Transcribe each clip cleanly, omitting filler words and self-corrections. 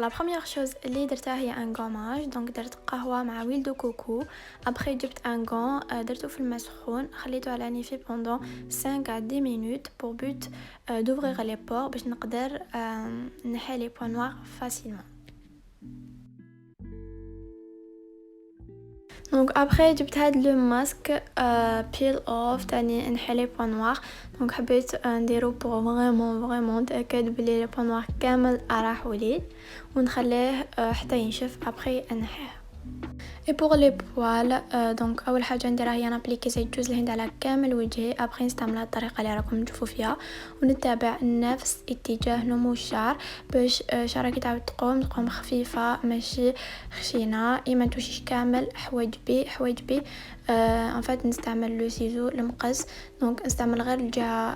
Alors la première chose اللي درتها هي un gommage. Donc درت قهوة مع huile de coco. Après جبت un gant درته في الماء سخون خليته على نيفي pendant 5 à 10 minutes pour but d'ouvrir les pores باش نقدر نحي les points noirs facilement. Donc après جبت هاد لو ماسك peel off تاني نحي لي بوان نوار. دونك حبيت نديرو بور فريمون نتاكد بلي لي بوان نوار كامل راحوا لي ونخليه حتى ينشف ابري نحيه. Et pour les poils donc اول حاجه نديرها هي نابليكي زيت جوز الهند على كامل وجهي. ابري نستعمل الطريقه اللي راكم تشوفوا فيها ونتبع نفس اتجاه نمو الشعر باش شعرك تعاود تقوم خفيفه ماشي خشينه. ما توشيش كامل حوايج بي ان فات نستعمل لو سيزو المقص. دونك نستعمل غير الجهه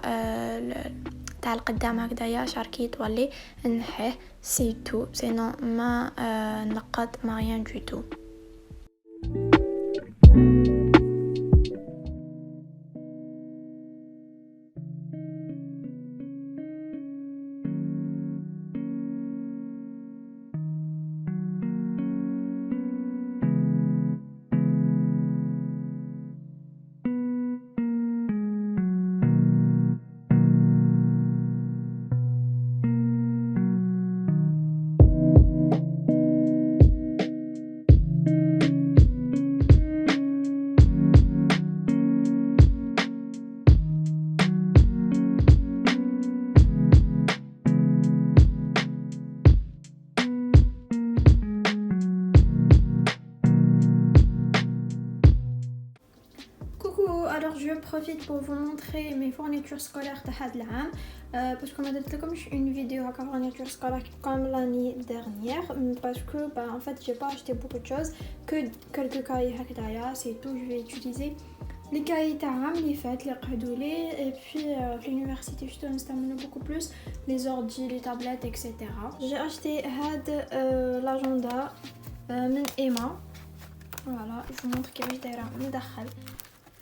تاع القدام هكذايا شعرك يطولي نحيه سي تو سينو ما نقط ما ريان دو تو. Alors je profite pour vous montrer mes fournitures scolaires de هاد العام parce que ما درت لكمش une vidéo avec fourniture scolaire comme l'année dernière parce que en fait j'ai pas acheté beaucoup de choses que quelques cahiers هكذايا c'est tout. Je vais utiliser les cahiers تاع العام اللي فات اللي قعدوا لي et puis في l'université je dois نستعمل beaucoup plus les ordi les tablettes etc. J'ai acheté هاد l'agenda من Emma. Voilà je vous montre كيفاش دايره مدخل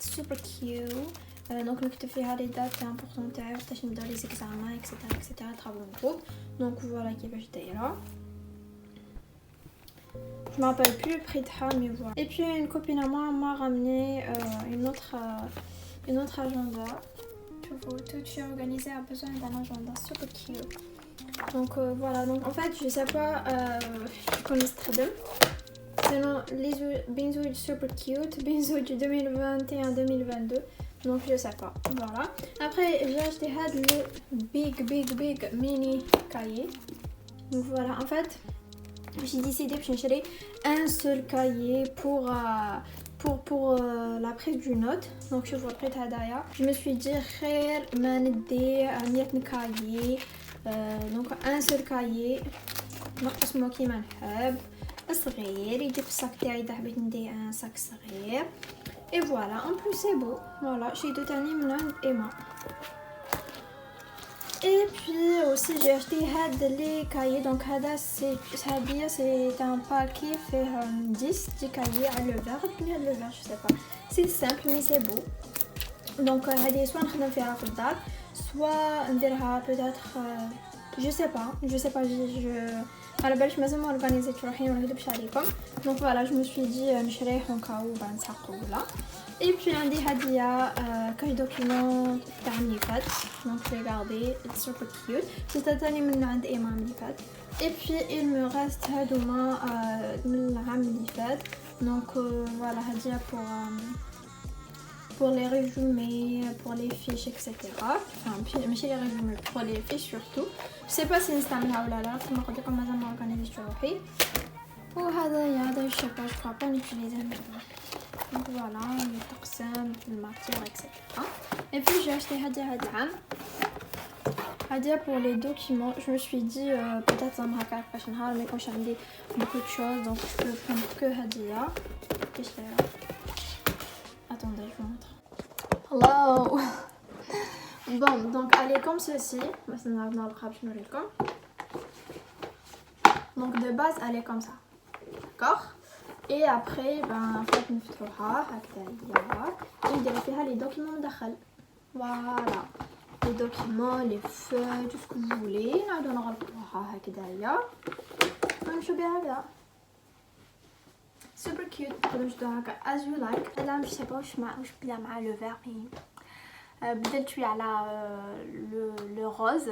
super cute. Donc نكتب فيها les dates importantes تاعي وقتاش نبداو les examens etc travaux en groupe. Donc voilà كيفاش دايره. Je me rappelle plus le prix de ça mais voilà. Et puis une copine à moi m'a ramené une autre agenda. Toute fille organisée a besoin d'un agenda super cute. Donc voilà. Donc en fait je sais pas je connais très bien. Sinon les Benzoid super cute, Benzoid 2021-2022. Donc je sais pas. Voilà. Après j'ai acheté le big mini cahier. Donc voilà. En fait j'ai décidé de chercher un seul cahier pour la prise du note. Donc je vois près d'Adaya. Je me suis dit خير ما ندي 100 cahier. Donc un seul cahier. نقسمو كيما نحب. صغير يجي في الصاك تاعي اذا حبيت ندي ان صاك صغير. Et voilà, en plus c'est beau. Voilà, j'ai deux تاني من عند Emma. Et puis aussi j'ai acheté les cahiers. Donc هذا c'est un paquet fait 10 cahiers à le vert, je sais pas. C'est simple mais c'est beau. Donc هذه soit نخدم فيها في الدار soit نديرها peut-être je sais pas je على باليش مازال اورغانيزيت روحي ما نكذبش عليكم. دونك فوالا جو مي سوي دي نشريه هونكاو بنسحقو ولا. اي بي عندي هديه كاش دوكيمون تاع اللي فات. دونك جو غاردي اتس سوبر كيوت. جبتها تاني من عند ايما اللي فات. اي بي il me reste هادوما من العام اللي فات. دونك فوالا هديه pour les résumés, pour les fiches, etc. Enfin, mais chez les résumés, pour les fiches surtout. Je sais pas si نستعملها ولا لا. كما قلت لكم مازال ما organizéش روحي. وهذا je sais pas, je crois pas l'utiliser maintenant. Donc voilà, يتقسم في الماتير etc. Et puis j'ai acheté هذا العام. هذا pour les documents. Je me suis dit peut-être ça me هكا باش نهار ما يكونش عندي beaucoup de choses donc je peux prendre que هذه. كيش دايره. Attendez, je vous montre. Hello. Bon, donc elle est comme ceci. Donc de base elle est comme ça. D'accord. Et après en fait نفتحوها هكذا. ونديرو فيها les documents مدخل. Voilà. Les documents, les feuilles, tout ce que vous voulez. نعاودو نغلقوها هكذايا. شو بهذا super cute. قدرت هكا as you like. لا مش سابا وش بدا مع لو فير. بدلت شويه على لو روز.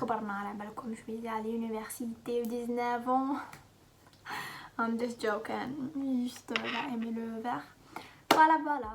كبرنا على بالكم شويه على l'université و 19 ans. I'm just joking. Juste là aimer le vert. Voilà.